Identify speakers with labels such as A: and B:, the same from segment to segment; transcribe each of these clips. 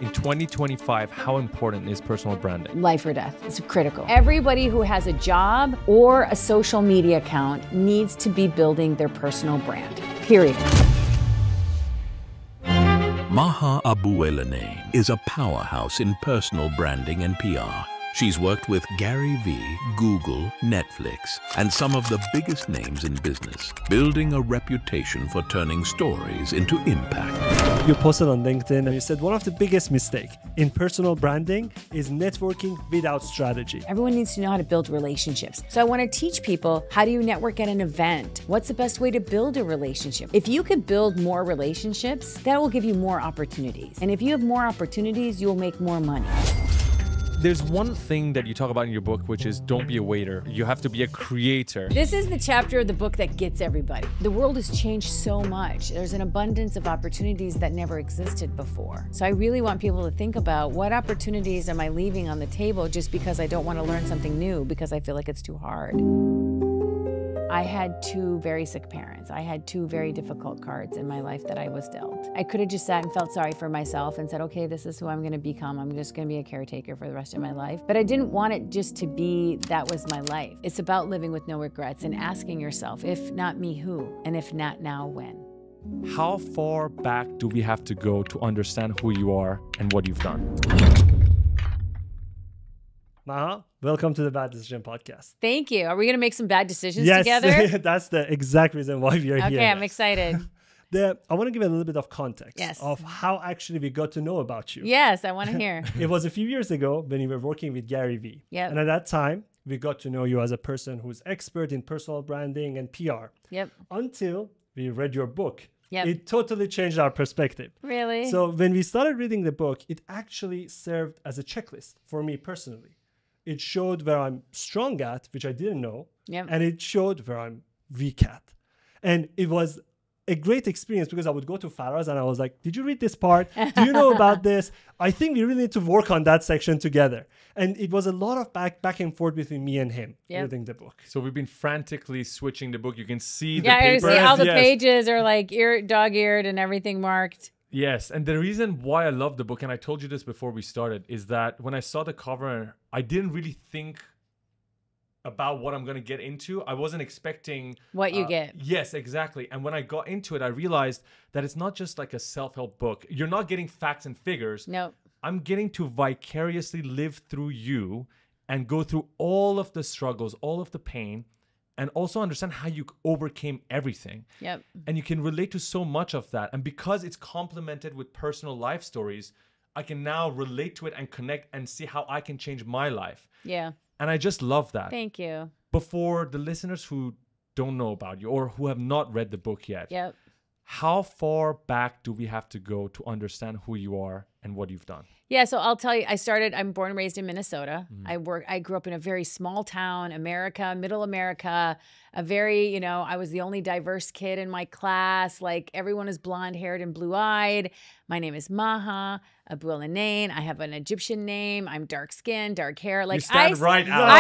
A: In 2025, how important is personal branding?
B: Life or death. It's critical. Everybody who has a job or a social media account needs to be building their personal brand, period.
C: Maha Abouelenin is a powerhouse in personal branding and PR. She's worked with Gary Vee, Google, Netflix, and some of the biggest names in business, building a reputation for turning stories into impact.
D: You posted on LinkedIn and you said one of the biggest mistakes in personal branding is networking without strategy.
B: Everyone needs to know how to build relationships. So I want to teach people, how do you network at an event? What's the best way to build a relationship? If you could build more relationships, that will give you more opportunities. And if you have more opportunities, you'll make more money.
A: There's one thing that you talk about in your book, which is don't be a waiter. You have to be a creator.
B: This is the chapter of the book that gets everybody. The world has changed so much. There's an abundance of opportunities that never existed before. So I really want people to think about, what opportunities am I leaving on the table just because I don't want to learn something new because I feel like it's too hard. I had two very sick parents. I had two very difficult cards in my life that I was dealt. I could have just sat and felt sorry for myself and said, okay, this is who I'm gonna become. I'm just gonna be a caretaker for the rest of my life. But I didn't want it just to be, that was my life. It's about living with no regrets and asking yourself, if not me, who? And if not now, when?
A: How far back do we have to go to understand who you are and what you've done?
D: Maha, welcome to the Bad Decision Podcast.
B: Thank you. Are we going to make some bad decisions
D: Yes,
B: together?
D: that's the exact reason why we are here.
B: Okay, I'm excited.
D: I want to give a little bit of context
B: Yes.
D: of how actually we got to know about you.
B: Yes, I want to hear.
D: It was a few years ago when you were working with Gary Vee.
B: Yep.
D: And at that time, we got to know you as a person who's expert in personal branding and PR.
B: Yep.
D: Until we read your book.
B: Yep.
D: It totally changed our perspective.
B: Really?
D: So when we started reading the book, it actually served as a checklist for me personally. It showed where I'm strong at, which I didn't know.
B: Yep.
D: And it showed where I'm weak at. And it was a great experience because I would go to Faraz and I was like, did you read this part? Do you know about this? I think we really need to work on that section together. And it was a lot of back and forth between me and him reading the book.
A: So we've been frantically switching the book. You can see the
B: yeah,
A: paper.
B: see all the
A: Yes.
B: pages are like dog-eared and everything marked.
A: Yes, and the reason why I love the book, and I told you this before we started, is that when I saw the cover, I didn't really think about what I'm going to get into. I wasn't expecting
B: What you get.
A: Yes, exactly. And when I got into it, I realized that it's not just like a self-help book. You're not getting facts and figures.
B: No.
A: I'm getting to vicariously live through you and go through all of the struggles, all of the pain, and also understand how you overcame everything.
B: Yep.
A: And you can relate to so much of that. And because it's complemented with personal life stories, I can now relate to it and connect and see how I can change my life.
B: Yeah.
A: And I just love that.
B: Thank you.
A: But for the listeners who don't know about you or who have not read the book yet,
B: Yep.
A: how far back do we have to go to understand who you are and what you've done?
B: Yeah, so I'll tell you, I'm born and raised in Minnesota. I grew up in a very small town, middle America, I was the only diverse kid in my class. Like, everyone is blonde haired and blue eyed. My name is Maha Abouelenin. I have an Egyptian name. I'm dark skinned, dark hair. Like,
A: you stand right out.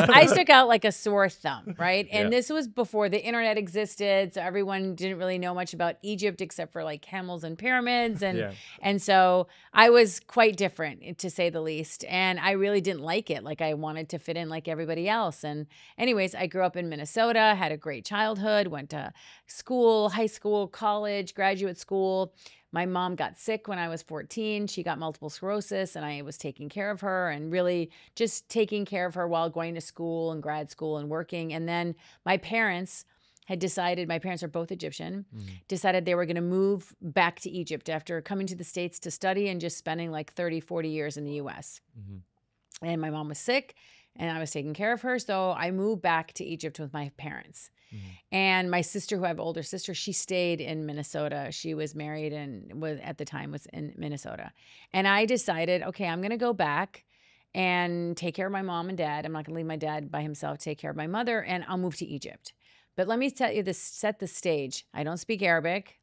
B: I stuck out like a sore thumb, right? And
A: Yeah.
B: this was before the internet existed, so everyone didn't really know much about Egypt except for like camels and pyramids, and so I was quite different, to say the least, and I really didn't like it. Like, I wanted to fit in like everybody else. And anyways, I grew up in Minnesota, had a great childhood, went to school, high school, college, graduate school. My mom got sick when I was 14. She got multiple sclerosis, and I was taking care of her and really just taking care of her while going to school and grad school and working. And then my parents had decided, my parents are both Egyptian, decided they were going to move back to Egypt after coming to the States to study and just spending like 30, 40 years in the US. And my mom was sick and I was taking care of her. So I moved back to Egypt with my parents. And my sister, who I have an older sister, she stayed in Minnesota. She was married and at the time was in Minnesota. And I decided, okay, I'm going to go back and take care of my mom and dad. I'm not going to leave my dad by himself, take care of my mother, and I'll move to Egypt. But let me tell you this, set the stage. I don't speak Arabic.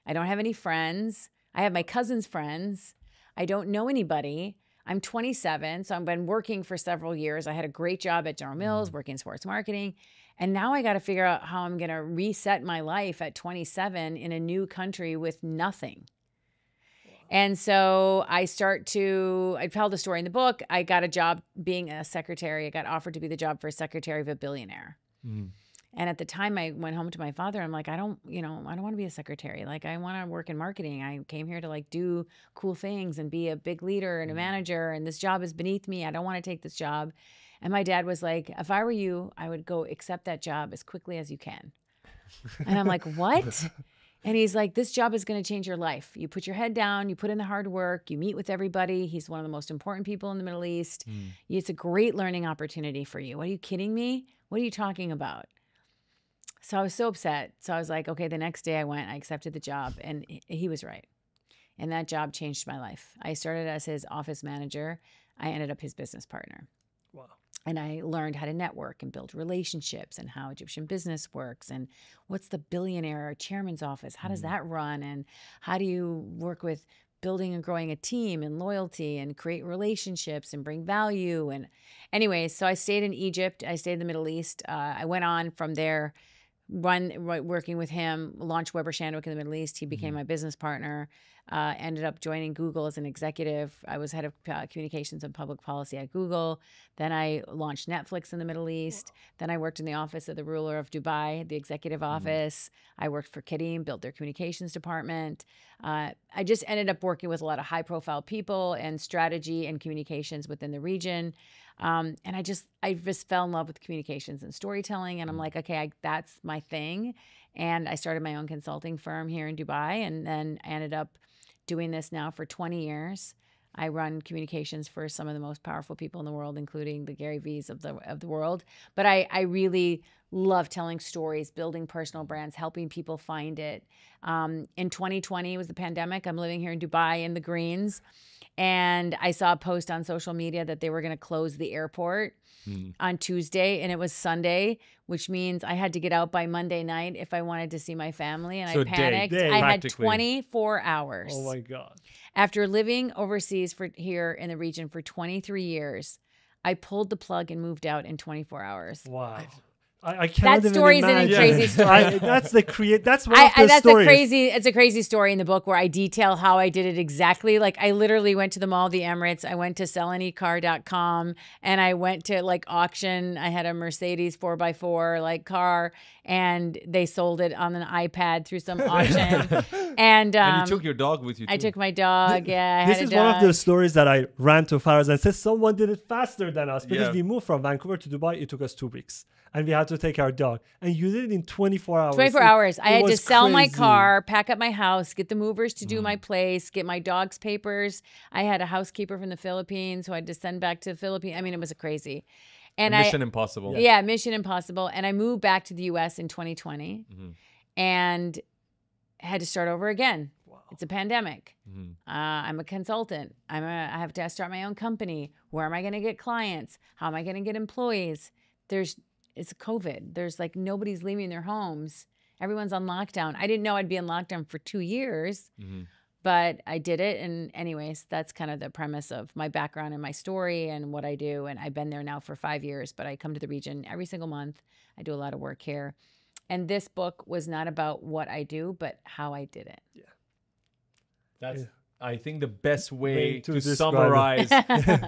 B: I don't have any friends. I have my cousin's friends. I don't know anybody. I'm 27, so I've been working for several years. I had a great job at General Mills, working in sports marketing. And now I got to figure out how I'm going to reset my life at 27 in a new country with nothing. And so I tell the story in the book. I got a job being a secretary. I got offered to be the job for a secretary of a billionaire. And at the time I went home to my father. I'm like, I don't want to be a secretary. Like, I want to work in marketing. I came here to like do cool things and be a big leader and a manager. And this job is beneath me. I don't want to take this job. And my dad was like, if I were you, I would go accept that job as quickly as you can. And I'm like, what? And he's like, this job is going to change your life. You put your head down, you put in the hard work, you meet with everybody. He's one of the most important people in the Middle East. It's a great learning opportunity for you. What, are you kidding me? What are you talking about? So I was so upset. So I was like, okay, the next day I accepted the job, and he was right. And that job changed my life. I started as his office manager. I ended up his business partner.
D: Wow.
B: And I learned how to network and build relationships and how Egyptian business works and what's the billionaire or chairman's office? How does that run? And how do you work with building and growing a team and loyalty and create relationships and bring value? And anyways, so I stayed in Egypt. I stayed in the Middle East. I went on from there, working with him, launched Weber Shandwick in the Middle East. He became my business partner. Ended up joining Google as an executive. I was head of communications and public policy at Google. Then I launched Netflix in the Middle East. Then I worked in the office of the ruler of Dubai, the executive office. I worked for Karim, built their communications department. I just ended up working with a lot of high-profile people and strategy and communications within the region. And I just fell in love with communications and storytelling. And I'm like, okay, that's my thing. And I started my own consulting firm here in Dubai, and then I ended up doing this now for 20 years. I run communications for some of the most powerful people in the world, including the Gary Vees of the world. But I really love telling stories, building personal brands, helping people find it. In 2020, it was the pandemic. I'm living here in Dubai in the Greens. And I saw a post on social media that they were going to close the airport on Tuesday, and it was Sunday, which means I had to get out by Monday night if I wanted to see my family. And
A: So
B: I panicked.
D: day,
B: I had
A: practically.
B: 24 hours.
D: Oh my God.
B: After living overseas here in the region for 23 years, I pulled the plug and moved out in 24 hours.
D: Wow. I can't
B: That story is
D: even
B: a
D: imagine.
B: crazy story.
D: That's one of the stories.
B: It's a crazy story in the book where I detail how I did it exactly. Like, I literally went to the Mall of the Emirates. I went to sellanycar.com, and I went to like auction. I had a Mercedes 4x4 like car, and they sold it on an iPad through some auction. And
A: you took your dog with you too.
B: I took my dog. Yeah, I
D: This
B: had
D: is
B: a
D: one of
B: dog.
D: the stories that I ran to Faraz and said someone did it faster than us, because
A: Yeah.
D: we moved from Vancouver to Dubai. It took us 2 weeks, and we had to take our dog. And you did it in 24 hours.
B: 24 hours. I had to
D: was
B: sell my
D: crazy.
B: car, pack up my house, get the movers to do my place, get my dog's papers. I had a housekeeper from the Philippines who I had to send back to the Philippines. I mean, it was crazy. And
A: Mission Impossible.
B: Yeah, Mission Impossible. And I moved back to the U.S. in 2020 and had to start over again. Wow. It's a pandemic. I'm a consultant. I have to start my own company. Where am I going to get clients? How am I going to get employees? It's COVID. There's like nobody's leaving their homes. Everyone's on lockdown. I didn't know I'd be in lockdown for 2 years, but I did it. And anyways, that's kind of the premise of my background and my story and what I do. And I've been there now for 5 years, but I come to the region every single month. I do a lot of work here. And this book was not about what I do, but how I did it.
D: Yeah.
A: That's, I think, the best way to
D: describe
A: summarize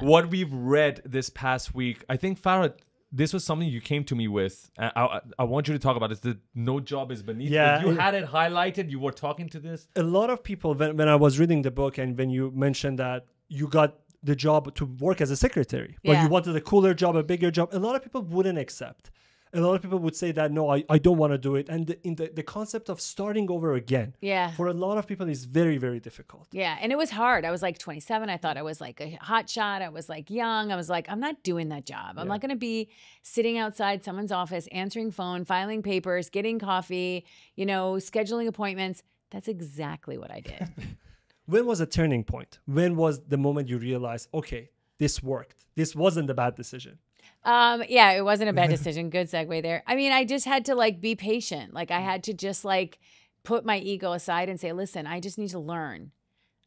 A: what we've read this past week. I think, Farah, this was something you came to me with. I want you to talk about it. The no job is beneath.
D: Yeah.
A: You had it highlighted. You were talking to this.
D: A lot of people, when I was reading the book and when you mentioned that you got the job to work as a secretary, but
B: Yeah.
D: you wanted a cooler job, a bigger job, a lot of people wouldn't accept. A lot of people would say that, no, I don't want to do it. And the concept of starting over again,
B: Yeah.
D: for a lot of people is very, very difficult.
B: Yeah. And it was hard. I was like 27. I thought I was like a hot shot. I was like young. I was like, I'm not doing that job. I'm not going to be sitting outside someone's office, answering phone, filing papers, getting coffee, scheduling appointments. That's exactly what I did.
D: When was a turning point? When was the moment you realized, okay, this worked? This wasn't a bad decision.
B: Yeah, it wasn't a bad decision. Good segue there. I mean, I just had to like be patient. Like I had to just like put my ego aside and say, listen, I just need to learn.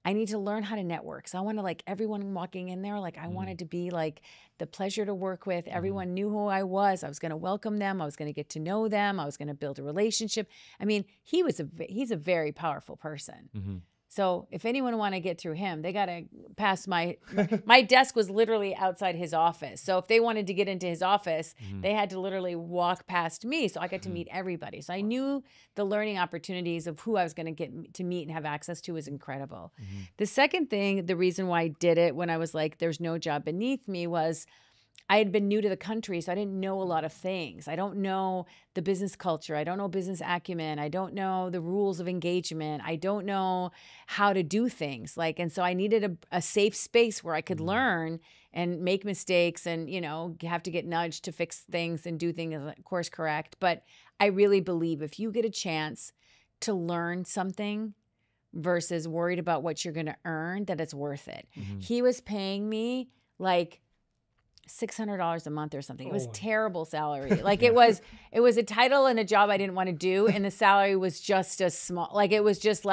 B: I need to learn how to network. So I want to like everyone walking in there, like I wanted to be like the pleasure to work with. Everyone knew who I was. I was going to welcome them. I was going to get to know them. I was going to build a relationship. I mean, he's a very powerful person. So if anyone want to get through him, they got to pass my desk was literally outside his office. So if they wanted to get into his office, they had to literally walk past me. So I got to meet everybody. So I knew the learning opportunities of who I was going to get to meet and have access to was incredible. The second thing, the reason why I did it when I was like, there's no job beneath me, was I had been new to the country, so I didn't know a lot of things. I don't know the business culture. I don't know business acumen. I don't know the rules of engagement. I don't know how to do things. And so I needed a safe space where I could learn and make mistakes and, have to get nudged to fix things and do things, course correct. But I really believe if you get a chance to learn something versus worried about what you're going to earn, that it's worth it. He was paying me like $600 a month or something. It was terrible salary. It was a title and a job I didn't want to do. And the salary was just a small, it was just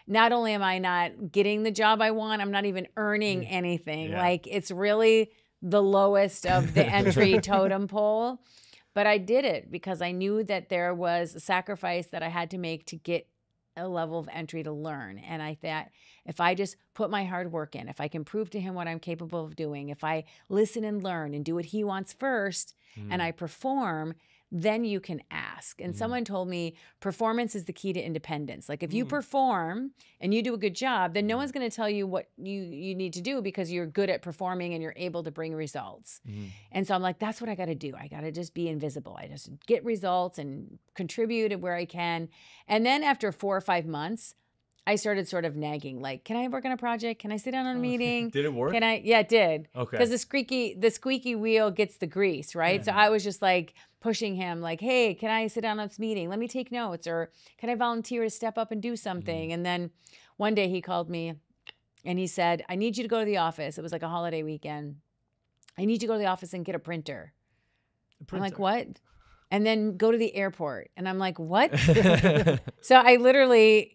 B: not only am I not getting the job I want, I'm not even earning anything. Yeah. It's really the lowest of the entry totem pole. But I did it because I knew that there was a sacrifice that I had to make to get a level of entry to learn. And I thought, if I just put my hard work in, if I can prove to him what I'm capable of doing, if I listen and learn and do what he wants first, and I perform, then you can ask. And someone told me performance is the key to independence. If you perform and you do a good job, then no one's going to tell you what you need to do because you're good at performing and you're able to bring results. And so I'm like, that's what I got to do. I got to just be invisible. I just get results and contribute where I can. And then after 4 or 5 months, I started sort of nagging, can I work on a project? Can I sit down on a meeting?
A: Did it work?
B: Yeah, it did.
A: Okay.
B: Because the squeaky wheel gets the grease, right? Yeah. So I was just pushing him, hey, can I sit down on this meeting? Let me take notes. Or can I volunteer to step up and do something? And then one day he called me and he said, I need you to go to the office. It was a holiday weekend. I need you to go to the office and get a printer. I'm like, what? And then go to the airport. And I'm like, what? So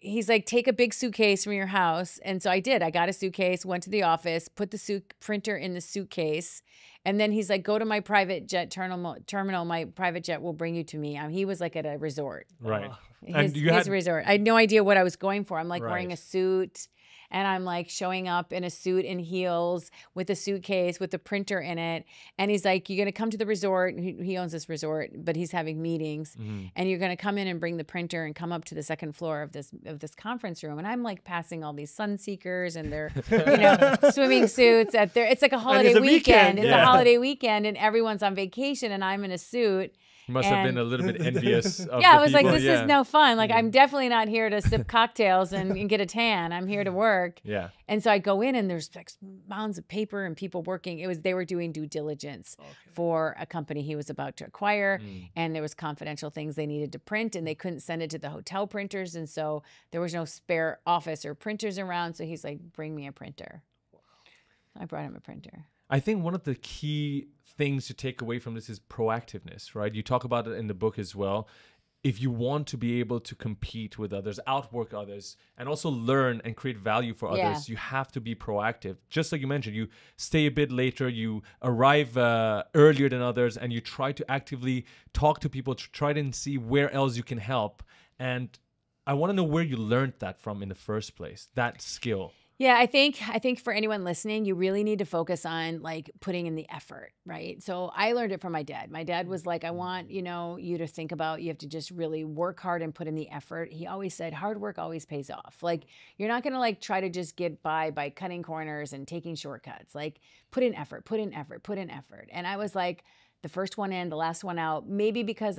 B: he's like, take a big suitcase from your house. And so I did. I got a suitcase, went to the office, put the printer in the suitcase. And then he's like, go to my private jet terminal. My private jet will bring you to me. He was at a resort.
A: Right.
B: His resort. I had no idea what I was going for. I'm wearing a suit. And I'm showing up in a suit and heels with a suitcase with a printer in it. And he's like, you're going to come to the resort. He owns this resort, but he's having meetings. And you're going to come in and bring the printer and come up to the second floor of this conference room. And I'm passing all these sun seekers and their swimming suits it's a holiday weekend. It's a holiday weekend and everyone's on vacation and I'm in a suit.
A: You must have been a little bit envious of
B: I was like, this is no fun. I'm definitely not here to sip cocktails and get a tan. I'm here to work.
A: Yeah.
B: And so I go in and there's mounds of paper and people working. They were doing due diligence for a company he was about to acquire. And there was confidential things they needed to print and they couldn't send it to the hotel printers. And so there was no spare office or printers around. So he's like, bring me a printer. I brought him a printer.
A: I think one of the key things to take away from this is proactiveness, right? You talk about it in the book as well. If you want to be able to compete with others, outwork others, and also learn and create value for others, you have to be proactive. Just like you mentioned, you stay a bit later, you arrive earlier than others, and you try to actively talk to people to try to see where else you can help. And I want to know where you learned that from in the first place, that skill.
B: Yeah, I think for anyone listening, you really need to focus on putting in the effort, right? So I learned it from my dad. My dad was like, I want, you to think about, you have to just really work hard and put in the effort. He always said, hard work always pays off. You're not going to try to just get by cutting corners and taking shortcuts. Put in effort, put in effort, put in effort. And I was the first one in, the last one out, maybe because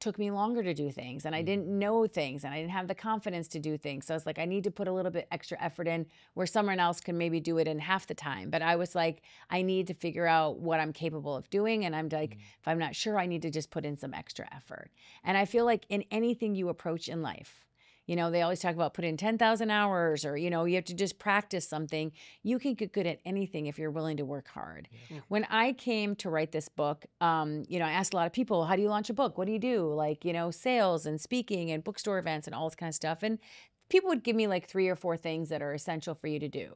B: took me longer to do things and I didn't know things and I didn't have the confidence to do things. So I was I need to put a little bit extra effort in where someone else can maybe do it in half the time. But I was I need to figure out what I'm capable of doing. And I'm if I'm not sure, I need to just put in some extra effort. And I feel in anything you approach in life, they always talk about put in 10,000 hours or, you have to just practice something. You can get good at anything if you're willing to work hard. Yeah. When I came to write this book, I asked a lot of people, how do you launch a book? What do you do? Sales and speaking and bookstore events and all this kind of stuff. And people would give me 3 or 4 things that are essential for you to do.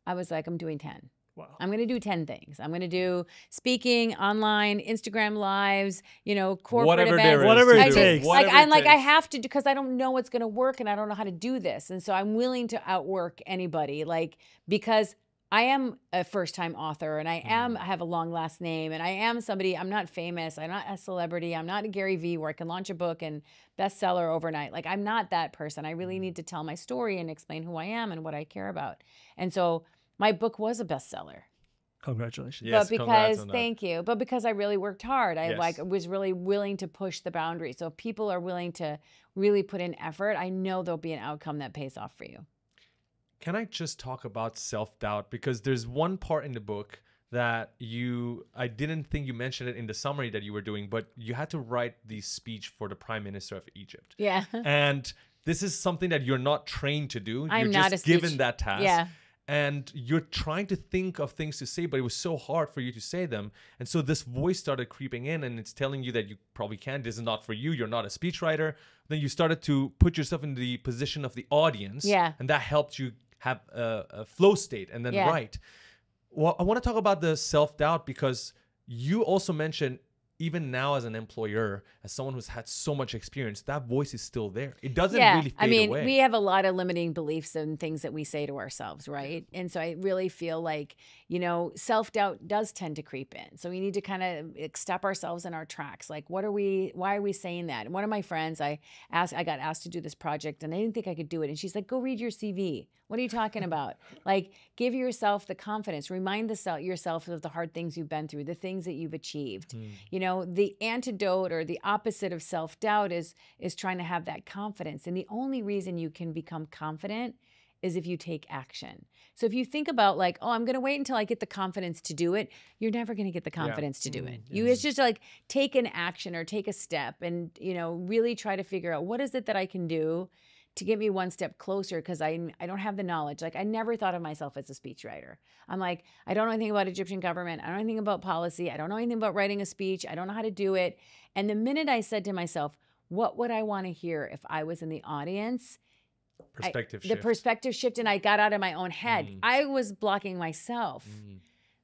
B: I was I'm doing 10.
D: Wow.
B: I'm going to do 10 things. I'm going to do speaking, online, Instagram lives, corporate
A: Whatever
B: events.
D: Whatever it
A: to do.
D: takes.
B: Like,
A: Whatever
B: I'm
A: it
B: like, I
A: takes.
B: have to, because I don't know what's going to work and I don't know how to do this. And so I'm willing to outwork anybody, like, because I am a first-time author and I have a long last name and I am somebody, I'm not famous. I'm not a celebrity. I'm not a Gary Vee where I can launch a book and bestseller overnight. Like, I'm not that person. I really need to tell my story and explain who I am and what I care about. And so my book was a bestseller.
D: Congratulations.
A: Yes,
B: But
A: congrats
B: because,
A: on that.
B: thank you. But because I really worked hard, I
A: Yes.
B: was really willing to push the boundaries. So if people are willing to really put in effort, I know there'll be an outcome that pays off for you.
A: Can I just talk about self-doubt? Because there's one part in the book that I didn't think you mentioned it in the summary that you were doing, but you had to write the speech for the Prime Minister of Egypt.
B: Yeah.
A: And this is something that you're not trained to do.
B: I'm
A: you're
B: not
A: just
B: a speech-
A: given that task.
B: Yeah.
A: And you're trying to think of things to say, but it was so hard for you to say them. And so this voice started creeping in and it's telling you that you probably can't. This is not for you. You're not a speechwriter. Then you started to put yourself in the position of the audience.
B: Yeah.
A: And that helped you have a flow state and then
B: Yeah.
A: write. Well, I want to talk about the self-doubt because you also mentioned even now as an employer, as someone who's had so much experience, that voice is still there. It doesn't really fade away.
B: We have a lot of limiting beliefs and things that we say to ourselves, right? And so I really feel like, self-doubt does tend to creep in. So we need to kind of stop ourselves in our tracks. Like, why are we saying that? And one of my friends, I got asked to do this project and I didn't think I could do it. And she's like, go read your CV. What are you talking about? Like, give yourself the confidence. Remind yourself of the hard things you've been through, the things that you've achieved. The antidote or the opposite of self-doubt is trying to have that confidence. And the only reason you can become confident is if you take action. So if you think about like, oh, I'm going to wait until I get the confidence to do it, you're never going to get the confidence to do it. It's just like take an action or take a step and, really try to figure out what is it that I can do to get me one step closer, because I don't have the knowledge. Like, I never thought of myself as a speechwriter. I'm like, I don't know anything about Egyptian government. I don't know anything about policy. I don't know anything about writing a speech. I don't know how to do it. And the minute I said to myself, what would I want to hear if I was in the audience?
A: Perspective
B: The
A: shift.
B: perspective shift, and I got out of my own head. I was blocking myself.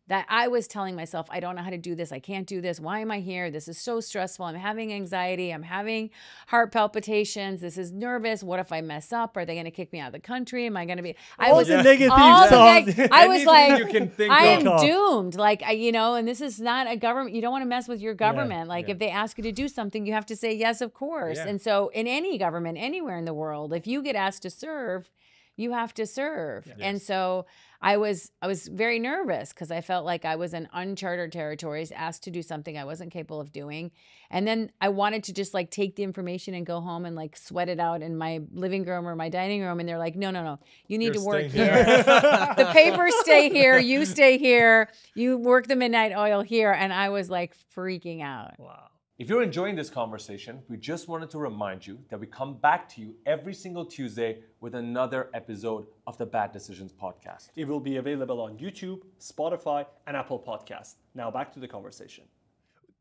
B: That I was telling myself, I don't know how to do this. I can't do this. Why am I here? This is so stressful. I'm having anxiety. I'm having heart palpitations. This is nervous. What if I mess up? Are they going to kick me out of the country? Am I going to be?
D: All the negative
B: all the
D: thoughts.
B: I was
A: Anything
B: like,
A: you can think
B: I
A: of.
B: am doomed. Like, and this is not a government. You don't want to mess with your government. Like, if they ask you to do something, you have to say yes, of course.
A: Yeah.
B: And so in any government, anywhere in the world, if you get asked to serve, you have to serve.
A: Yes.
B: And so I was very nervous because I felt like I was in uncharted territories, asked to do something I wasn't capable of doing. And then I wanted to just like take the information and go home and like sweat it out in my living room or my dining room. And they're like, no, you need to work here. The papers stay here. You stay here. You work the midnight oil here. And I was like freaking out.
D: Wow.
A: If you're enjoying this conversation, we just wanted to remind you that we come back to you every single Tuesday with another episode of the Bad Decisions podcast.
D: It will be available on YouTube, Spotify, and Apple Podcasts. Now back to the conversation.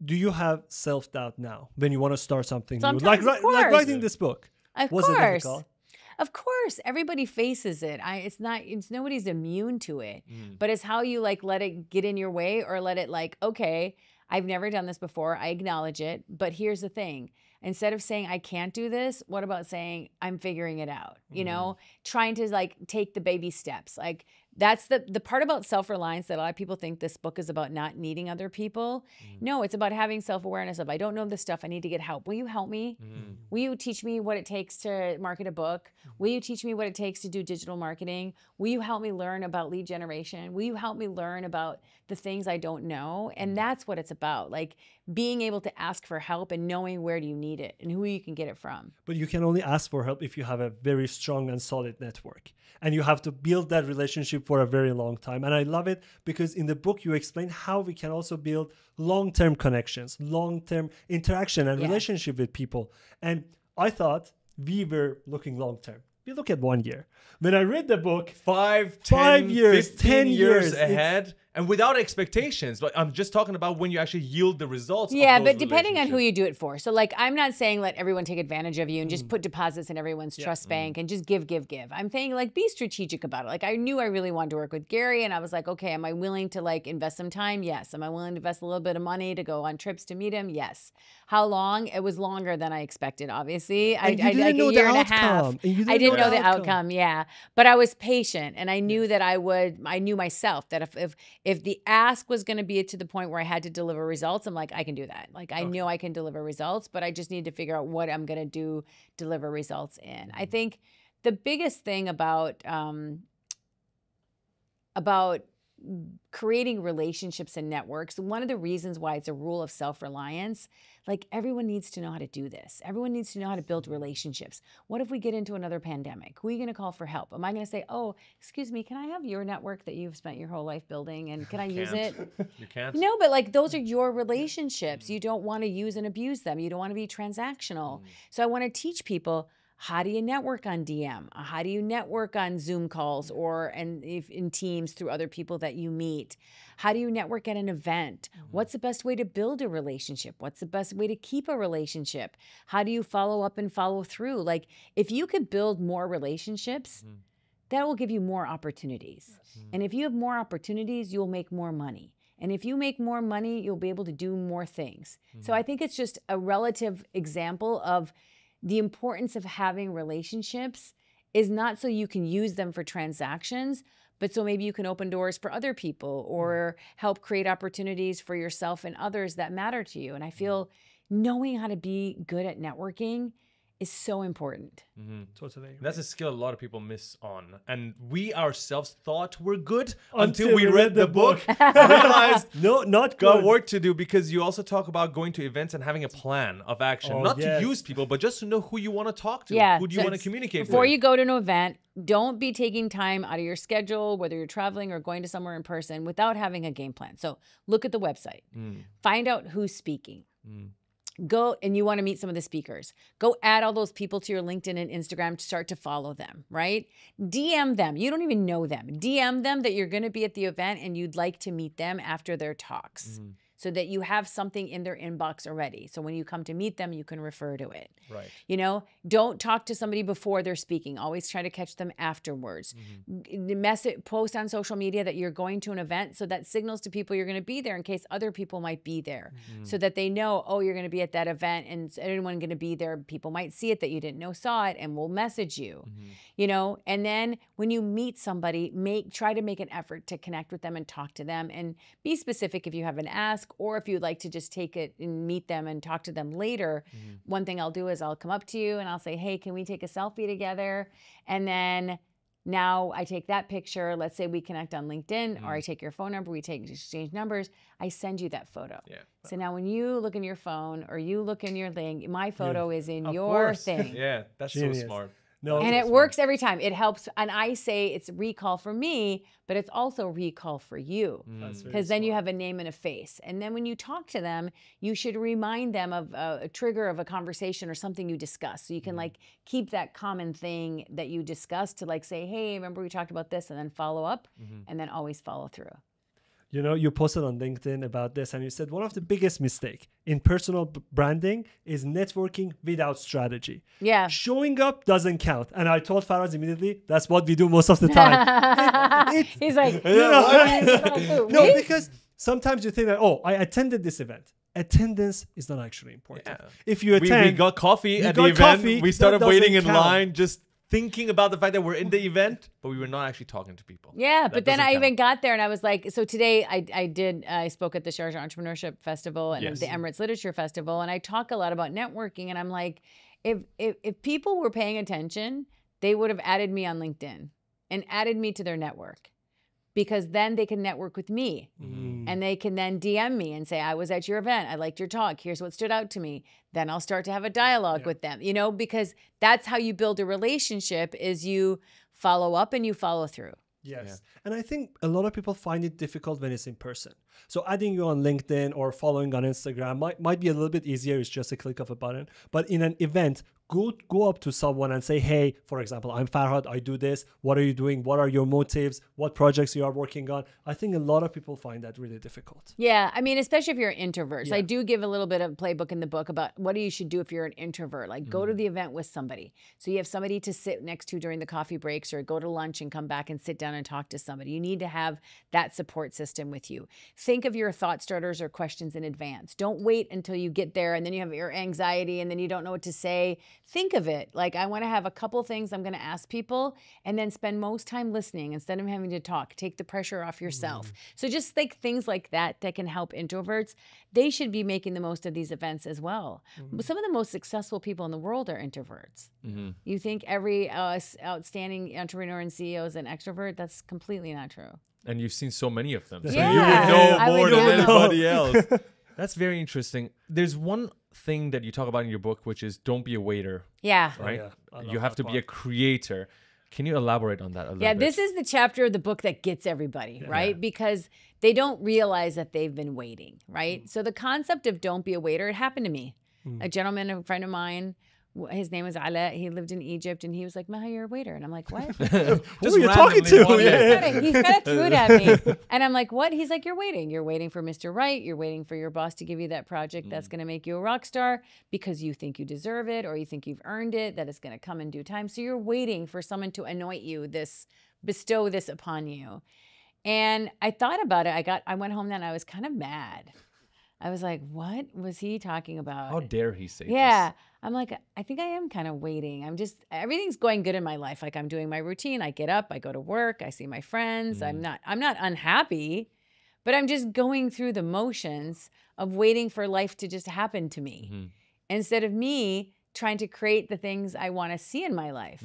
D: Do you have self-doubt now when you want to start something
B: Sometimes,
D: new? Like
B: of course.
D: writing this book.
B: Of
D: Was it
B: course.
D: difficult?
B: Of course, everybody faces it. It's nobody's immune to it, but it's how you like let it get in your way or let it like, okay, I've never done this before. I acknowledge it, but here's the thing. Instead of saying I can't do this, what about saying I'm figuring it out? Trying to like take the baby steps. Like that's the part about self-reliance that a lot of people think this book is about not needing other people. No, it's about having self-awareness of I don't know this stuff. I need to get help. Will you help me? Will you teach me what it takes to market a book? Will you teach me what it takes to do digital marketing? Will you help me learn about lead generation? Will you help me learn about the things I don't know? And that's what it's about. Like being able to ask for help and knowing where do you need it and who you can get it from.
D: But you can only ask for help if you have a very strong and solid network. And you have to build that relationship for a very long time. And I love it because in the book, you explain how we can also build long-term connections, long-term interaction and relationship with people. And I thought we were looking long-term. We look at 1 year. When I read the book,
A: 5
D: years,
A: 10
D: 10
A: years
D: years,
A: ahead. and without expectations. But I'm just talking about when you actually yield the results.
B: Yeah,
A: of those
B: but depending on who
A: relationships.
B: you do it for. So like, I'm not saying let everyone take advantage of you and just put deposits in everyone's trust bank and just give. I'm saying like, be strategic about it. Like, I knew I really wanted to work with Gary, and I was like, okay, am I willing to like invest some time? Yes. Am I willing to invest a little bit of money to go on trips to meet him? Yes. How long? It was longer than I expected, obviously. I
D: didn't
B: like
D: know
B: a
D: the
B: year and a
D: outcome.
B: half.
D: And you didn't
B: I didn't
D: know
B: know
D: the
B: the outcome. Yeah. But I was patient, and I knew that I knew myself that if the ask was going to be to the point where I had to deliver results, I'm like, I can do that. Like, I know I can deliver results, but I just need to figure out what I'm going to deliver results in. I think the biggest thing about creating relationships and networks, one of the reasons why it's a rule of self-reliance, like, everyone needs to know how to do this. Everyone needs to know how to build relationships. What if we get into another pandemic? Who are you going to call for help? Am I going to say, oh, excuse me, can I have your network that you've spent your whole life building, and can I use it?
A: You can't.
B: No, but like, those are your relationships. You don't want to use and abuse them. You don't want to be transactional. So I want to teach people, how do you network on DM? How do you network on Zoom calls or in Teams through other people that you meet? How do you network at an event? What's the best way to build a relationship? What's the best way to keep a relationship? How do you follow up and follow through? Like, if you could build more relationships, that will give you more opportunities. And if you have more opportunities, you'll make more money. And if you make more money, you'll be able to do more things. So I think it's just a relative example of the importance of having relationships is not so you can use them for transactions, but so maybe you can open doors for other people or help create opportunities for yourself and others that matter to you. And I feel knowing how to be good at networking is so important.
D: Totally agree.
A: That's a skill a lot of people miss on. And we ourselves thought we're good until we read the book and realized
D: no, not
A: got
D: good.
A: work to do, because you also talk about going to events and having a plan of action. Not to use people, but just to know who you want to talk to, who do you want to communicate
B: Before
A: with.
B: you go to an event, don't be taking time out of your schedule, whether you're traveling or going to somewhere in person, without having a game plan. So look at the website. Find out who's speaking. Go, and you want to meet some of the speakers. Go add all those people to your LinkedIn and Instagram to start to follow them, right? DM them. You don't even know them. DM them that you're going to be at the event and you'd like to meet them after their talks. So that you have something in their inbox already. So when you come to meet them, you can refer to it.
A: Right.
B: You know, don't talk to somebody before they're speaking. Always try to catch them afterwards. Post on social media that you're going to an event, so that signals to people you're going to be there in case other people might be there. So that they know, oh, you're going to be at that event, and anyone going to be there, people might see it that you didn't know saw it and will message you. You know, and then when you meet somebody, try to make an effort to connect with them and talk to them, and be specific if you have an ask. Or if you'd like to just take it and meet them and talk to them later, one thing I'll do is I'll come up to you and I'll say, hey, can we take a selfie together? And then now I take that picture. Let's say we connect on LinkedIn, or I take your phone number, we exchange numbers. I send you that photo. So now when you look in your phone or you look in your thing, my photo is in your thing.
A: Yeah, that's
D: Genius.
A: so smart.
D: No,
B: And it works every time. It helps. And I say it's recall for me, but it's also recall for you. Because then you have a name and a face. And then when you talk to them, you should remind them of a trigger of a conversation or something you discussed. So you can like keep that common thing that you discussed to like say, hey, remember we talked about this, and then follow up and then always follow through.
D: You know, you posted on LinkedIn about this, and you said one of the biggest mistake in personal branding is networking without strategy.
B: Yeah.
D: Showing up doesn't count. And I told Faraz immediately, that's what we do most of the time.
B: He's like,
D: No, because sometimes you think that, oh, I attended this event. Attendance is not actually important. If you attend,
A: we got coffee at the event. We started waiting in line, just thinking about the fact that we're in the event, but we were not actually talking to people.
B: Yeah, but then I even got there and I was like, so today I spoke at the Sharjah Entrepreneurship Festival and the Emirates Literature Festival, and I talk a lot about networking, and I'm like, if people were paying attention, they would have added me on LinkedIn and added me to their network, because then they can network with me and they can then DM me and say, I was at your event. I liked your talk. Here's what stood out to me. Then I'll start to have a dialogue with them, you know, because that's how you build a relationship, is you follow up and you follow through.
D: Yes. And I think a lot of people find it difficult when it's in person. So adding you on LinkedIn or following on Instagram might be a little bit easier. It's just a click of a button. But in an event, go up to someone and say, hey, for example, I'm Farhad, I do this. What are you doing? What are your motives? What projects you are working on? I think a lot of people find that really difficult.
B: Yeah, I mean, especially if you're an introvert. So
D: Yeah.
B: I do give a little bit of playbook in the book about what you should do if you're an introvert. Like go to the event with somebody. So you have somebody to sit next to during the coffee breaks, or go to lunch and come back and sit down and talk to somebody. You need to have that support system with you. Think of your thought starters or questions in advance. Don't wait until you get there and then you have your anxiety and then you don't know what to say. Think of it. Like, I want to have a couple things I'm going to ask people, and then spend most time listening instead of having to talk. Take the pressure off yourself. So just think things like that can help introverts. They should be making the most of these events as well. Some of the most successful people in the world are introverts. You think every outstanding entrepreneur and CEO is an extrovert? That's completely not true.
A: And you've seen so many of them. So
B: Yeah,
A: you
B: I
A: would know more
B: would
A: than
B: know.
A: anybody else. That's very interesting. There's one thing that you talk about in your book, which is don't be a waiter,
B: Yeah.
A: right?
D: yeah. I love
A: You have
D: that
A: to be a
D: part.
A: creator. Can you elaborate on that a little
B: Yeah,
A: bit?
B: this is the chapter of the book that gets everybody, right? Because they don't realize that they've been waiting, right? So the concept of don't be a waiter, it happened to me. A gentleman, a friend of mine, his name was Ala. He lived in Egypt, and he was like, Maha, you're a waiter. And I'm like, what?
D: Who are you talking to?
A: randomly
D: Yeah.
B: He kind of threw it at me. And I'm like, what? He's like, you're waiting. You're waiting for Mr. Right. You're waiting for your boss to give you that project that's going to make you a rock star because you think you deserve it, or you think you've earned it, that it's going to come in due time. So you're waiting for someone to anoint you, bestow this upon you. And I thought about it. I went home then, I was kind of mad. I was like, what was he talking about?
A: How dare he say
B: Yeah. I'm like, I think I am kind of waiting. Everything's going good in my life. Like, I'm doing my routine. I get up, I go to work, I see my friends. I'm not unhappy, but I'm just going through the motions of waiting for life to just happen to me instead of me trying to create the things I want to see in my life.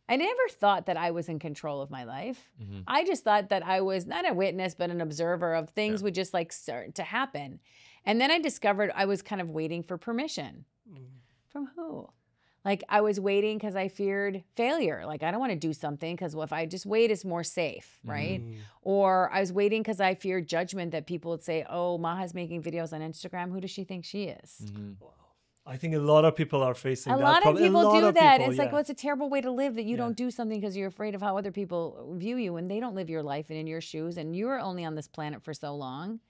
B: I never thought that I was in control of my life. I just thought that I was not a witness, but an observer of things would just like start to happen. And then I discovered I was kind of waiting for permission. From who? Like, I was waiting because I feared failure. Like, I don't want to do something because if I just wait, it's more safe, right? Or I was waiting because I feared judgment, that people would say, oh, Maha's making videos on Instagram. Who does she think she is?
D: I think a lot of people are facing
B: A
D: that
B: lot of
D: problem.
B: people do that. It's like,
D: yeah.
B: well, it's a terrible way to live, that you don't do something because you're afraid of how other people view you, and they don't live your life and in your shoes, and you're only on this planet for so long.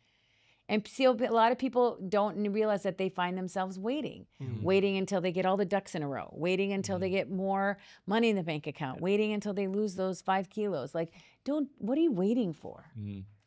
B: And see, a lot of people don't realize that they find themselves waiting until they get all the ducks in a row, waiting until they get more money in the bank account, waiting until they lose those 5 kilos. Like, what are you waiting for?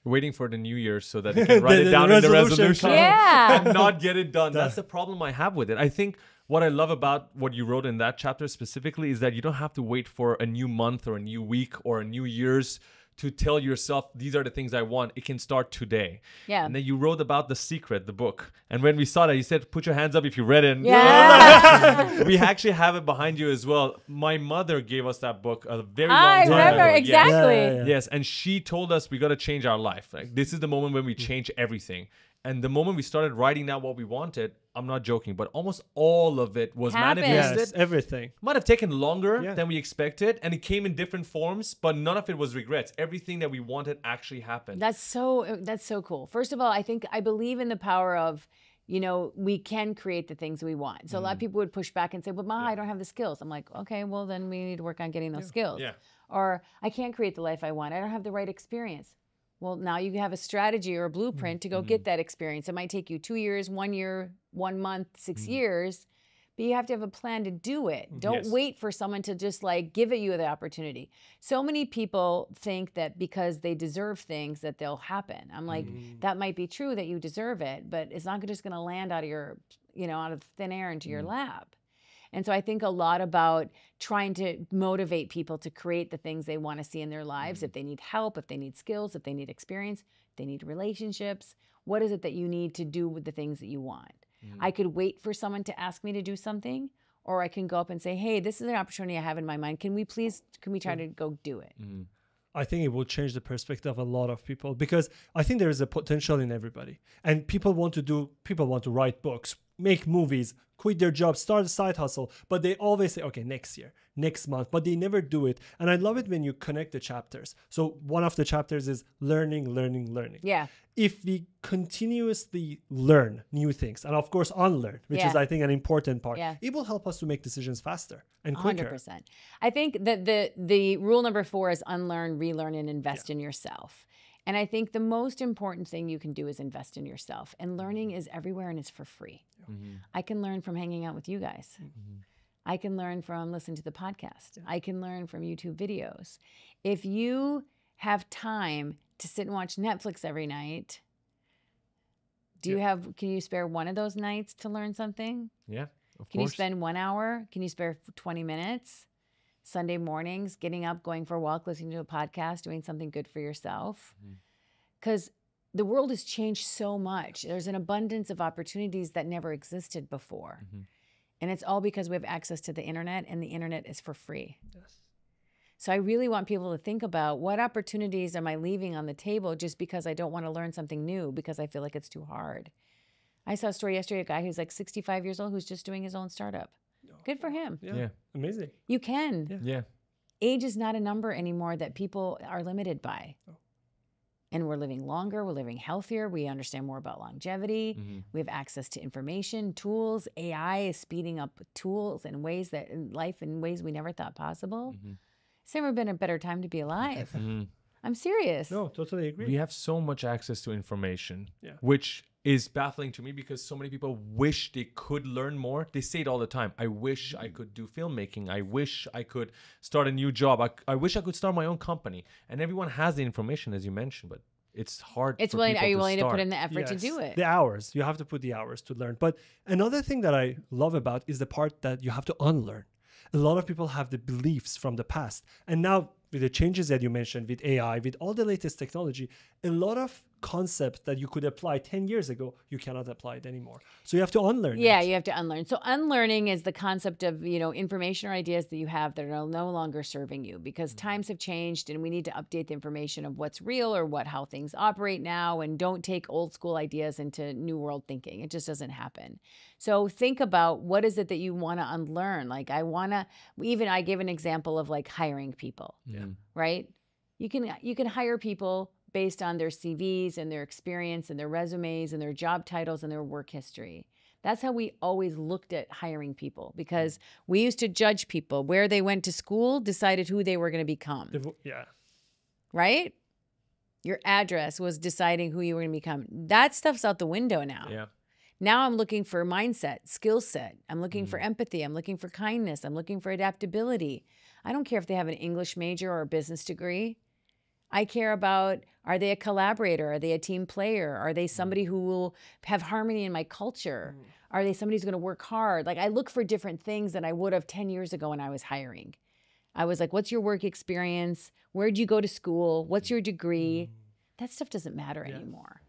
A: Waiting for the New Year so that they can write it down in the
D: resolution
A: resolution
B: Yeah.
A: and not get it done. That's the problem I have with it. I think what I love about what you wrote in that chapter specifically is that you don't have to wait for a new month or a new week or a new year's to tell yourself, these are the things I want. It can start today.
B: Yeah.
A: And then you wrote about The Secret, the book. And when we saw that, you said, put your hands up if you read it. And
B: Yeah.
A: we actually have it behind you as well. My mother gave us that book a very long
B: I
A: time
B: remember,
A: ago. Yes.
B: exactly.
D: Yeah.
A: Yes, and she told us we got to change our life. Like, this is the moment when we change everything. And the moment we started writing down what we wanted, I'm not joking, but almost all of it was
B: Happened.
A: manifested.
D: Yes, everything.
A: Might have taken longer
D: Yeah.
A: than we expected, and it came in different forms, but none of it was regrets. Everything that we wanted actually happened.
B: That's so cool. First of all, I believe in the power of, we can create the things we want. So a lot of people would push back and say, well, Maha, I don't have the skills. I'm like, okay, well, then we need to work on getting those skills.
A: Yeah.
B: Or I can't create the life I want. I don't have the right experience. Well, now you have a strategy or a blueprint to go get that experience. It might take you 2 years, 1 year, 1 month, 6 years, but you have to have a plan to do it. Don't
A: Yes.
B: wait for someone to just like give it you the opportunity. So many people think that because they deserve things that they'll happen. I'm like, that might be true that you deserve it, but it's not just going to land out of your, out of thin air into your lap. And so I think a lot about trying to motivate people to create the things they want to see in their lives. If they need help, if they need skills, if they need experience, if they need relationships, what is it that you need to do with the things that you want? I could wait for someone to ask me to do something, or I can go up and say, hey, this is an opportunity I have in my mind. Can we try to go do it?
D: I think it will change the perspective of a lot of people, because I think there is a potential in everybody, and people want to write books, make movies, quit their job, start a side hustle, but they always say, okay, next year, next month, but they never do it. And I love it when you connect the chapters. So one of the chapters is learning.
B: Yeah.
D: If we continuously learn new things and of course unlearn, which is I think an important part, it will help us to make decisions faster and quicker.
B: 100%. I think that the rule number 4 is unlearn, relearn, and invest in yourself. And I think the most important thing you can do is invest in yourself. And learning is everywhere and it's for free. I can learn from hanging out with you guys. I can learn from listening to the podcast. I can learn from YouTube videos. If you have time to sit and watch Netflix every night, can you spare one of those nights to learn something?
A: Yeah, of
B: Can you
A: course.
B: spend 1 hour? Can you spare 20 minutes? Sunday mornings, getting up, going for a walk, listening to a podcast, doing something good for yourself. Because the world has changed so much. There's an abundance of opportunities that never existed before. And it's all because we have access to the internet, and the internet is for free. So I really want people to think about, what opportunities am I leaving on the table just because I don't want to learn something new because I feel like it's too hard? I saw a story yesterday, a guy who's like 65 years old who's just doing his own startup. Good for him.
D: Yeah. Amazing.
B: You can.
A: Yeah.
B: Age is not a number anymore that people are limited by. And we're living longer, we're living healthier, we understand more about longevity, we have access to information, tools. AI is speeding up tools and ways that in life in ways we never thought possible. It's never been a better time to be alive. I'm serious.
D: No, totally agree.
A: We have so much access to information, which is baffling to me because so many people wish they could learn more. They say it all the time. I wish I could do filmmaking. I wish I could start a new job. I wish I could start my own company. And everyone has the information, as you mentioned, but it's hard.
B: It's
A: for
B: willing.
A: people
B: Are you willing to
A: start.
B: put in the effort to do it?
D: The hours. You have to put the hours to learn. But another thing that I love about is the part that you have to unlearn. A lot of people have the beliefs from the past. And now with the changes that you mentioned, with AI, with all the latest technology, a lot of concepts that you could apply 10 years ago, you cannot apply it anymore. So you have to unlearn
B: Yeah,
D: it.
B: you have to unlearn. So unlearning is the concept of, information or ideas that you have that are no longer serving you, because times have changed and we need to update the information of what's real or how things operate now, and don't take old school ideas into new world thinking. It just doesn't happen. So think about, what is it that you want to unlearn? Like I gave an example of like hiring people, right? You can hire people based on their CVs and their experience and their resumes and their job titles and their work history. That's how we always looked at hiring people, because we used to judge people. Where they went to school decided who they were going to become. Right? Your address was deciding who you were going to become. That stuff's out the window now.
A: Yeah.
B: Now I'm looking for mindset, skill set. I'm looking for empathy. I'm looking for kindness. I'm looking for adaptability. I don't care if they have an English major or a business degree. I care about, are they a collaborator? Are they a team player? Are they somebody who will have harmony in my culture? Are they somebody who's going to work hard? Like, I look for different things than I would have 10 years ago when I was hiring. I was like, what's your work experience? Where'd you go to school? What's your degree? That stuff doesn't matter anymore.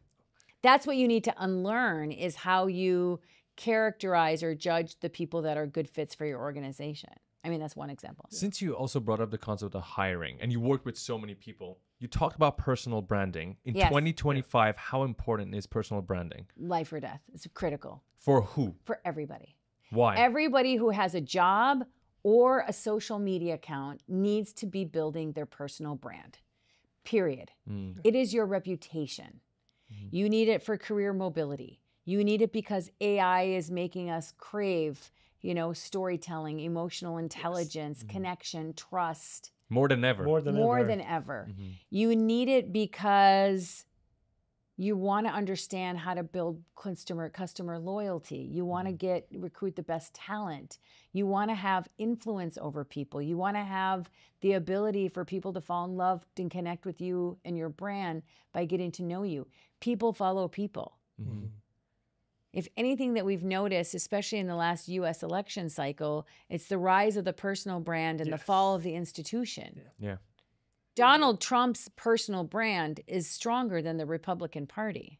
B: That's what you need to unlearn, is how you characterize or judge the people that are good fits for your organization. I mean, that's one example.
A: Since you also brought up the concept of hiring and you work with so many people, you talked about personal branding. In 2025, how important is personal branding?
B: Life or death. It's critical.
A: For who?
B: For everybody.
A: Why?
B: Everybody who has a job or a social media account needs to be building their personal brand. Period. It is your reputation. You need it for career mobility. You need it because AI is making us crave, storytelling, emotional intelligence, connection, trust.
A: More than ever.
B: More than ever. You need it because you want to understand how to build customer loyalty. You want to recruit the best talent. You want to have influence over people. You want to have the ability for people to fall in love and connect with you and your brand by getting to know you. People follow people. If anything that we've noticed, especially in the last U.S. election cycle, it's the rise of the personal brand and the fall of the institution.
A: Yeah.
B: Donald Trump's personal brand is stronger than the Republican Party.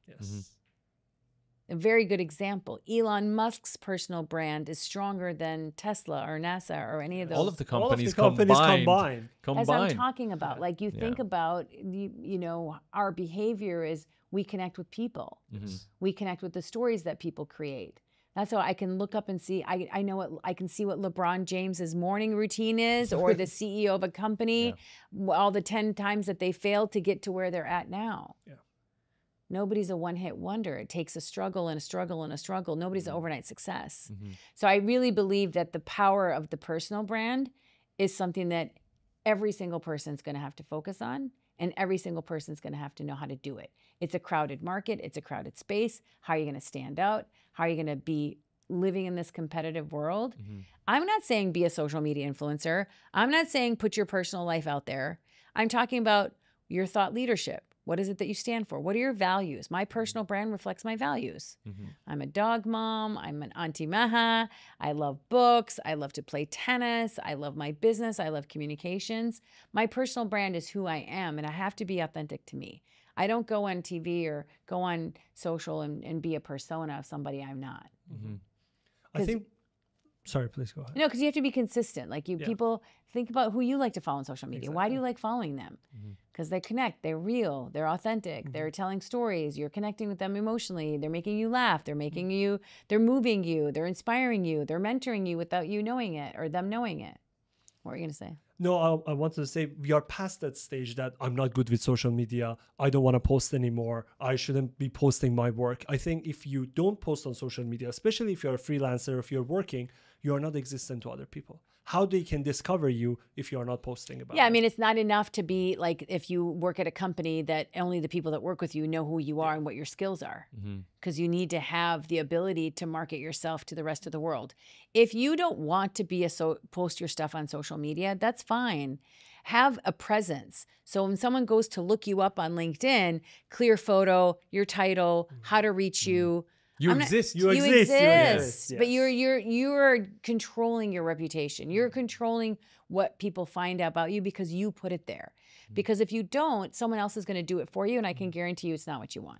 B: A very good example. Elon Musk's personal brand is stronger than Tesla or NASA or any of those.
A: All of the companies,
D: combined.
B: That's what I'm talking about. Like, you think about, our behavior is, we connect with people. We connect with the stories that people create. That's how I can look up and see. I know what I can see what LeBron James's morning routine is, or the CEO of a company, all the 10 times that they failed to get to where they're at now.
D: Yeah.
B: Nobody's a one-hit wonder. It takes a struggle and a struggle and a struggle. Nobody's an overnight success.
A: Mm-hmm.
B: So I really believe that the power of the personal brand is something that every single person's going to have to focus on, and every single person's going to have to know how to do it. It's a crowded market. It's a crowded space. How are you going to stand out? How are you going to be living in this competitive world?
A: Mm-hmm.
B: I'm not saying be a social media influencer. I'm not saying put your personal life out there. I'm talking about your thought leadership. What is it that you stand for? What are your values? My personal brand reflects my values.
A: Mm-hmm.
B: I'm a dog mom. I'm an auntie Maha. I love books. I love to play tennis. I love my business. I love communications. My personal brand is who I am, and I have to be authentic to me. I don't go on TV or go on social and be a persona of somebody I'm not.
A: Mm-hmm.
D: I think, sorry, please go ahead.
B: No, because you have to be consistent. Like people think about who you like to follow on social media.
D: Exactly.
B: Why do you like following them? Because they connect, they're real, they're authentic, they're telling stories, you're connecting with them emotionally, they're making you laugh, they're making you, they're moving you, they're inspiring you, they're mentoring you without you knowing it or them knowing it. What were you going to say?
D: No, I wanted to say we are past that stage that I'm not good with social media. I don't want to post anymore. I shouldn't be posting my work. I think if you don't post on social media, especially if you're a freelancer, if you're working, you are not existent to other people. How they can discover you if you are not posting about it?
B: Yeah, I mean, it's not enough to be like if you work at a company that only the people that work with you know who you are and what your skills are. Because you need to have the ability to market yourself to the rest of the world. If you don't want to be post your stuff on social media, that's fine. Have a presence. So when someone goes to look you up on LinkedIn, clear photo, your title, how to reach you.
A: You exist.
B: You
D: exist.
B: exist.
D: Yes.
B: But you're controlling your reputation. You're controlling what people find out about you because you put it there. Because if you don't, someone else is going to do it for you, and I can guarantee you it's not what you want.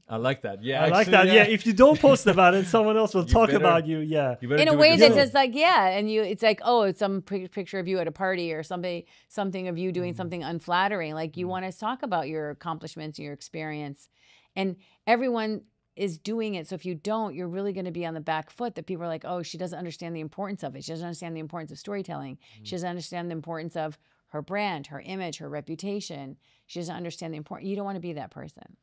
A: I like that. Yeah,
D: I like that. Yeah, if you don't post about it, someone else will talk
A: better-
D: about you. Yeah.
A: You better
B: In a
A: do it
B: way that
A: yourself.
B: just like, and it's like, oh, it's some picture of you at a party or something of you doing something unflattering. Like you want to talk about your accomplishments, your experience, and everyone is doing it. So if you don't, you're really going to be on the back foot that people are like, oh, she doesn't understand the importance of it. She doesn't understand the importance of storytelling. She doesn't understand the importance of her brand, her image, her reputation. She doesn't understand the importance. You don't want to be that person.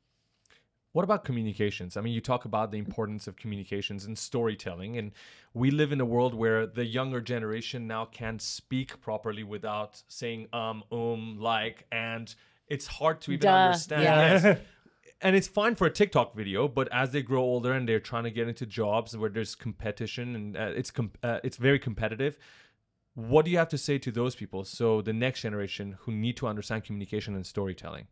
A: What about communications? I mean, you talk about the importance of communications and storytelling, and we live in a world where the younger generation now can't speak properly without saying like, and it's hard to even understand.
B: Yeah.
A: Yes. And it's fine for a TikTok video, but as they grow older and they're trying to get into jobs where there's competition and it's very competitive, what do you have to say to those people? So the next generation who need to understand communication and storytelling.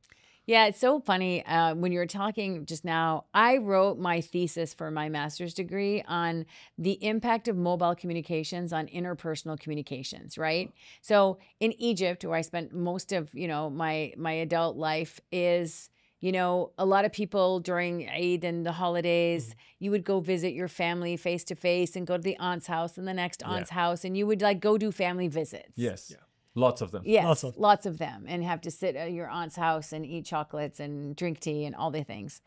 B: Yeah, it's so funny. When you were talking just now, I wrote my thesis for my master's degree on the impact of mobile communications on interpersonal communications, right? So in Egypt, where I spent most of, my adult life is, a lot of people during Eid and the holidays, you would go visit your family face to face and go to the aunt's house and the next aunt's house, and you would like go do family visits.
A: Yes. Yeah. Lots of them.
B: Yes, lots of them, and have to sit at your aunt's house and eat chocolates and drink tea and all the things.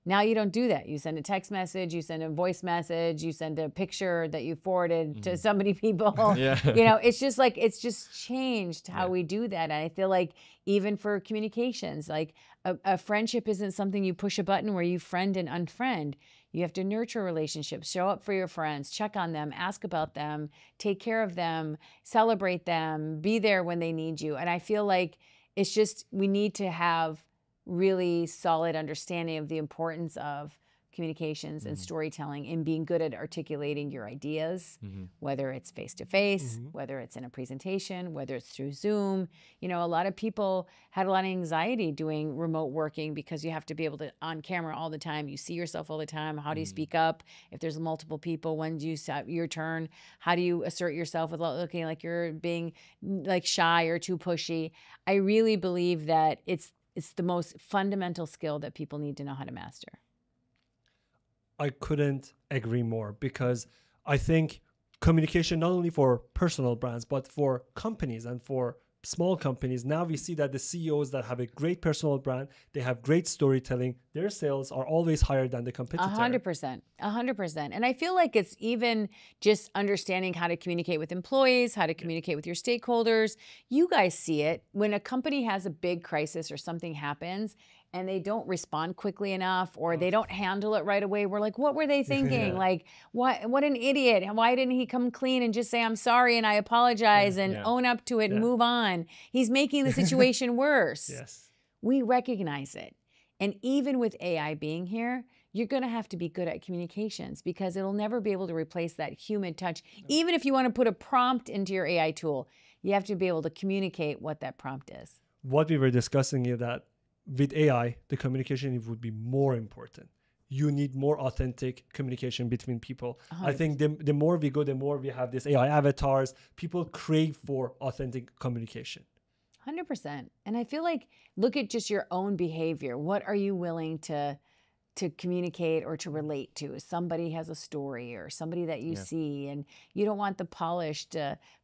B: Now you don't do that. You send a text message, you send a voice message, you send a picture that you forwarded to so many people. It's just like, it's just changed how we do that. And I feel like even for communications, like a friendship isn't something you push a button where you friend and unfriend. You have to nurture relationships, show up for your friends, check on them, ask about them, take care of them, celebrate them, be there when they need you. And I feel like it's just, we need to have really solid understanding of the importance of communications and storytelling and being good at articulating your ideas, whether it's face-to-face, whether it's in a presentation, whether it's through Zoom. A lot of people had a lot of anxiety doing remote working because you have to be able to on camera all the time. You see yourself all the time. How do you speak up? If there's multiple people, when do you set your turn? How do you assert yourself without looking like you're being like shy or too pushy? I really believe that it's the most fundamental skill that people need to know how to master.
D: I couldn't agree more, because I think communication, not only for personal brands, but for companies and for small companies, now we see that the CEOs that have a great personal brand, they have great storytelling, their sales are always higher than the competitor.
B: 100%. 100%. And I feel like it's even just understanding how to communicate with employees, how to communicate with your stakeholders. You guys see it. When a company has a big crisis or something happens and they don't respond quickly enough or they don't handle it right away, we're like, what were they thinking? Like, what an idiot. Why didn't he come clean and just say, I'm sorry and I apologize and own up to it and move on? He's making the situation worse.
D: Yes.
B: We recognize it. And even with AI being here, you're going to have to be good at communications because it'll never be able to replace that human touch. Even if you want to put a prompt into your AI tool, you have to be able to communicate what that prompt is.
D: What we were discussing is that with AI, the communication it would be more important. You need more authentic communication between people. 100%. I think the more we go, the more we have this AI avatars. People crave for authentic communication.
B: 100%. And I feel like, look at just your own behavior. What are you willing to communicate or to relate to? Somebody has a story or somebody that you see, and you don't want the polished,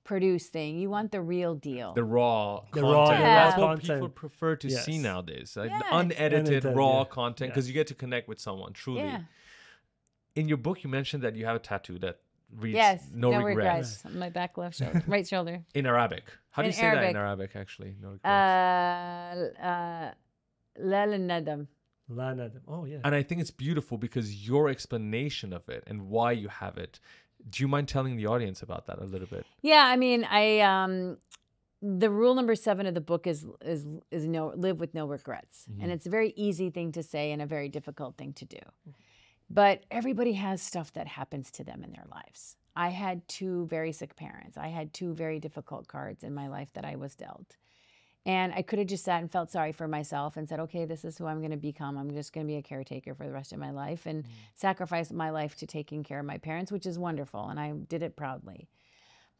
B: produced thing. You want the real deal.
A: The raw content.
D: Raw
A: That's what
D: content.
A: people prefer to see nowadays. Like
B: Yeah.
A: unedited, raw content, because you get to connect with someone, truly.
B: Yeah.
A: In your book, you mentioned that you have a tattoo that reads no regrets.
B: On my back left shoulder, right shoulder.
A: In Arabic. How do you
B: In
A: say that in
B: Arabic.
A: Arabic, actually? No regrets.
B: La nadam.
D: Oh, yeah.
A: And I think it's beautiful because your explanation of it and why you have it. Do you mind telling the audience about that a little bit?
B: Yeah, I mean, the rule number 7 of the book is live with no regrets. And it's a very easy thing to say and a very difficult thing to do. But everybody has stuff that happens to them in their lives. I had 2 very sick parents. I had 2 very difficult cards in my life that I was dealt. And I could have just sat and felt sorry for myself and said, okay, this is who I'm going to become. I'm just going to be a caretaker for the rest of my life and sacrifice my life to taking care of my parents, which is wonderful. And I did it proudly.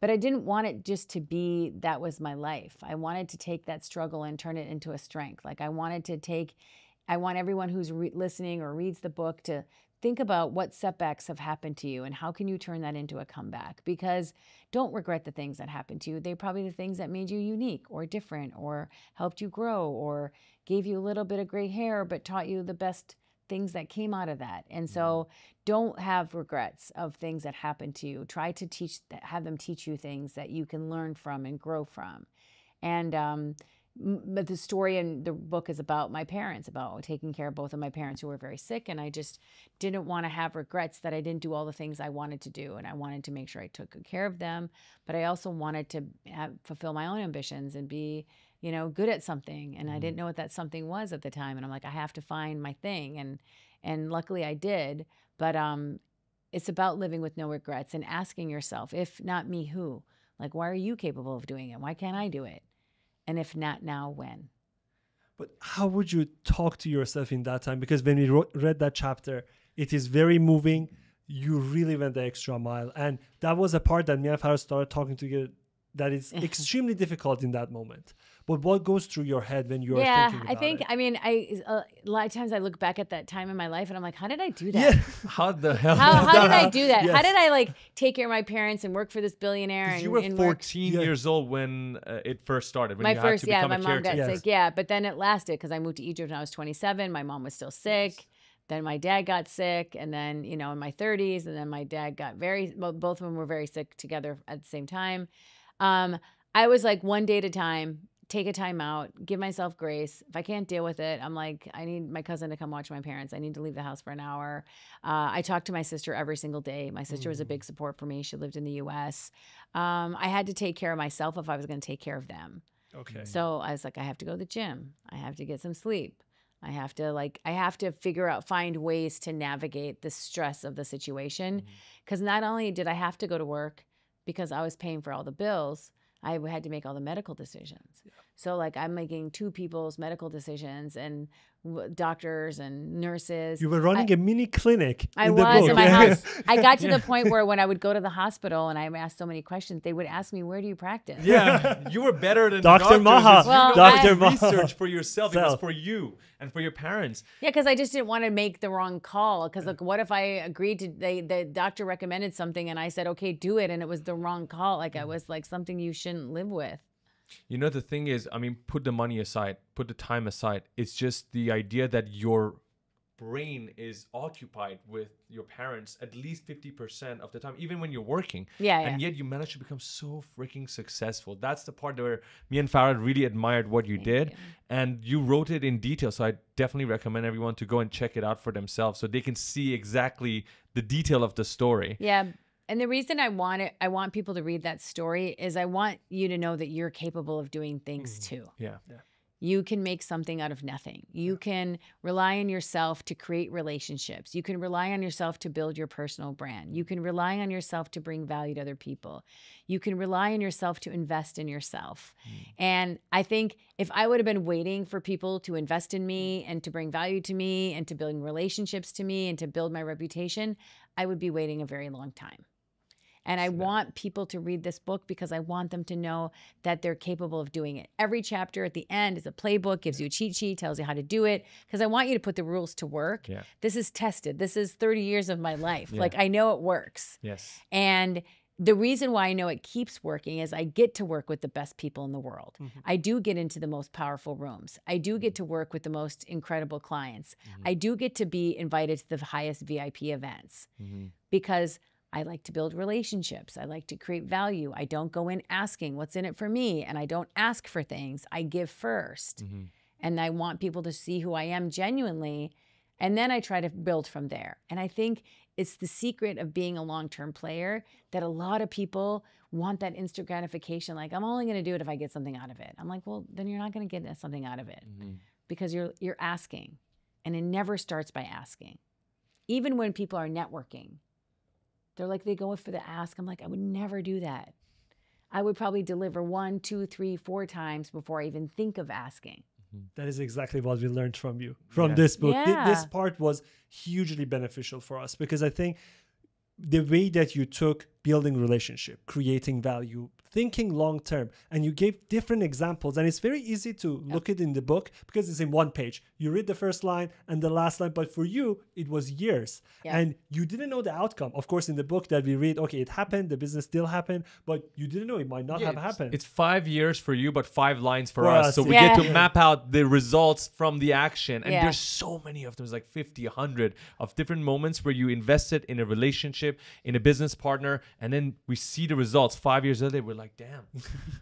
B: But I didn't want it just to be, that was my life. I wanted to take that struggle and turn it into a strength. Like I want everyone who's listening or reads the book to think about what setbacks have happened to you and how can you turn that into a comeback? Because don't regret the things that happened to you. They're probably the things that made you unique or different or helped you grow or gave you a little bit of gray hair but taught you the best things that came out of that. And so don't have regrets of things that happened to you. Try to have them teach you things that you can learn from and grow from. And but the story in the book is about my parents, about taking care of both of my parents who were very sick. And I just didn't want to have regrets that I didn't do all the things I wanted to do. And I wanted to make sure I took good care of them. But I also wanted to fulfill my own ambitions and be, good at something. And I didn't know what that something was at the time. And I'm like, I have to find my thing. And luckily I did. But it's about living with no regrets and asking yourself, if not me, who? Like, why are you capable of doing it? Why can't I do it? And if not now, when?
D: But how would you talk to yourself in that time? Because when we read that chapter, it is very moving. You really went the extra mile. And that was a part that me and Farah started talking together that is extremely difficult in that moment. But what goes through your head when you are thinking about it?
B: A lot of times I look back at that time in my life and I'm like, how did I do that?
D: Yeah.
A: How the hell?
B: How did I do that?
D: Yes.
B: How did I take care of my parents and work for this billionaire? And
A: You were
B: and
A: 14 years old when it first started. When
B: my
A: you
B: first,
A: had to become
B: my
A: a
B: mom got
A: caretaker.
B: sick. Yeah, but then it lasted because I moved to Egypt when I was 27. My mom was still sick. Then my dad got sick, and then in my 30s, and then my dad got both of them were very sick together at the same time. I was like, one day at a time, take a time out, give myself grace. If I can't deal with it, I'm like, I need my cousin to come watch my parents. I need to leave the house for an hour. I talked to my sister every single day. My sister was a big support for me. She lived in the U.S. I had to take care of myself if I was going to take care of them.
D: Okay.
B: So I was like, I have to go to the gym. I have to get some sleep. I have to find ways to navigate the stress of the situation. Because not only did I have to go to work because I was paying for all the bills, I had to make all the medical decisions. Yeah. So I'm making 2 people's medical decisions and doctors and nurses.
D: You were running a mini clinic.
B: I
D: in the
B: was
D: book.
B: in my house. I got to the point where when I would go to the hospital and I asked so many questions, they would ask me, where do you practice?
A: Yeah, you were better than
D: Dr.
A: doctors.
D: Maha.
B: Well,
D: Dr. Maha.
A: Research for yourself. It was for you and for your parents.
B: Yeah, because I just didn't want to make the wrong call. Because what if I agreed to, the doctor recommended something and I said, okay, do it. And it was the wrong call. It was something you shouldn't live with.
A: You know, the thing is, I mean, put the money aside, put the time aside. It's just the idea that your brain is occupied with your parents at least 50% of the time, even when you're working. And yet you managed to become so freaking successful. That's the part where me and Farah really admired what you did. And you wrote it in detail. So I definitely recommend everyone to go and check it out for themselves so they can see exactly the detail of the story.
B: Yeah. And the reason I want people to read that story is I want you to know that you're capable of doing things too.
A: Yeah.
B: You can make something out of nothing. You can rely on yourself to create relationships. You can rely on yourself to build your personal brand. You can rely on yourself to bring value to other people. You can rely on yourself to invest in yourself. And I think if I would have been waiting for people to invest in me and to bring value to me and to build relationships to me and to build my reputation, I would be waiting a very long time. And I want people to read this book because I want them to know that they're capable of doing it. Every chapter at the end is a playbook, gives you a cheat sheet, tells you how to do it. Because I want you to put the rules to work. This is tested. This is 30 years of my life. Like, I know it works. And the reason why I know it keeps working is I get to work with the best people in the world. I do get into the most powerful rooms. I do get to work with the most incredible clients. I do get to be invited to the highest VIP events because I like to build relationships. I like to create value. I don't go in asking what's in it for me, and I don't ask for things. I give first. And I want people to see who I am genuinely, and then I try to build from there. And I think it's the secret of being a long-term player that a lot of people want that instant gratification. Like, I'm only going to do it if I get something out of it. I'm like, well, then you're not going to get something out of it because you're asking, and it never starts by asking. Even when people are networking, they're like, they go for the ask. I'm like, I would never do that. I would probably deliver 1, 2, 3, 4 times before I even think of asking.
D: That is exactly what we learned from you, from this book. This part was hugely beneficial for us because I think the way that you took building relationship, creating value, thinking long term, and you gave different examples, and it's very easy to look it in the book because it's in one page. You read the first line and the last line, but for you it was years and you didn't know the outcome. Of course, in the book that we read, okay, it happened, the business still happened, but you didn't know it might not have happened.
A: It's 5 years for you, but 5 lines for us. So we get to map out the results from the action, and there's so many of them. There's like 50, 100 of different moments where you invested in a relationship, in a business partner, and then we see the results 5 years later. We're like, damn,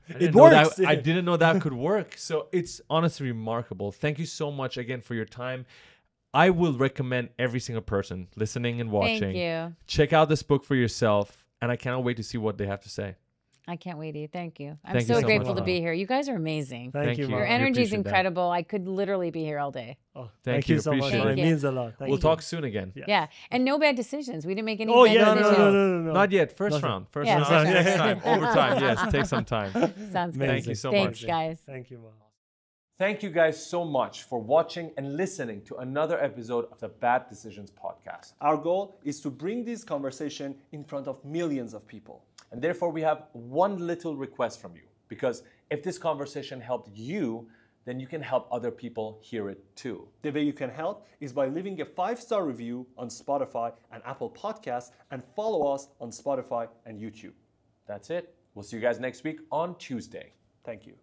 D: it works.
A: I didn't know that could work. So it's honestly remarkable. Thank you so much again for your time. I will recommend every single person listening and watching. Check out this book for yourself, and I cannot wait to see what they have to say.
B: I can't wait to. Thank you. I'm so grateful to be here. You guys are amazing.
D: Thank you.
B: Your energy is incredible. I could literally be here all day.
D: Oh, thank you so much. It means a lot.
A: We'll talk soon again.
B: Yeah. And no bad decisions. We didn't make any bad decisions.
D: No.
A: Not yet. First round. First round. Next time. Overtime. Yes. Take some time.
B: Sounds good.
A: Thank you so
B: Thanks,
A: much.
B: guys.
D: Thank you, Maha.
A: Thank you guys so much for watching and listening to another episode of the Bad Decisions podcast.
D: Our goal is to bring this conversation in front of millions of people.
A: And therefore, we have one little request from you. Because if this conversation helped you, then you can help other people hear it too.
D: The way you can help is by leaving a 5-star review on Spotify and Apple Podcasts, and follow us on Spotify and YouTube.
A: That's it. We'll see you guys next week on Tuesday.
D: Thank you.